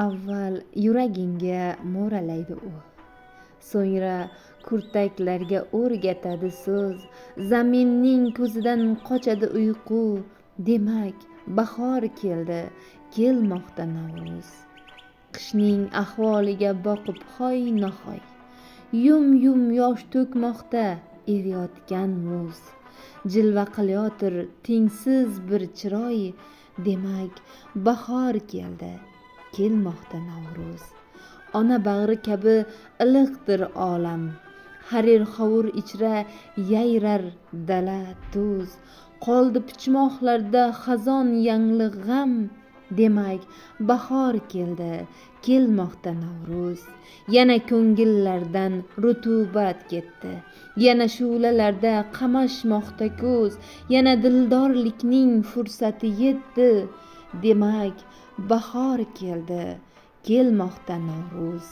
Avval yuragingga mo'ralaydi u, so'ngra kurtaklarga o'rgatadi so'z. Zaminning ko'zidan qochadi uyqu, demak bahor keldi, kelmoqda Navro'z. Qishning ahvoliga boqib hoy nahoy, yum yosh to'kmoqda eriyotgan muz. Jilva qilyotir tengsiz bir chiroy, demak bahor keldi, kelmoqda Navro'z. Ona bag'ri kabi iliqdir olam, harir hovur ichra yayrar dala tuz. Qoldi pichmoqlarda xazon yanglig' g'am, demak bahor keldi, kelmoqda Navro'z. Yana ko'ngillardan rutubat ketdi, yana shu'lalarda qamashmoqda ko'z. Yana dildorlikning fursati yetdi, demak bahor keldi, kelmoqda Navro'z.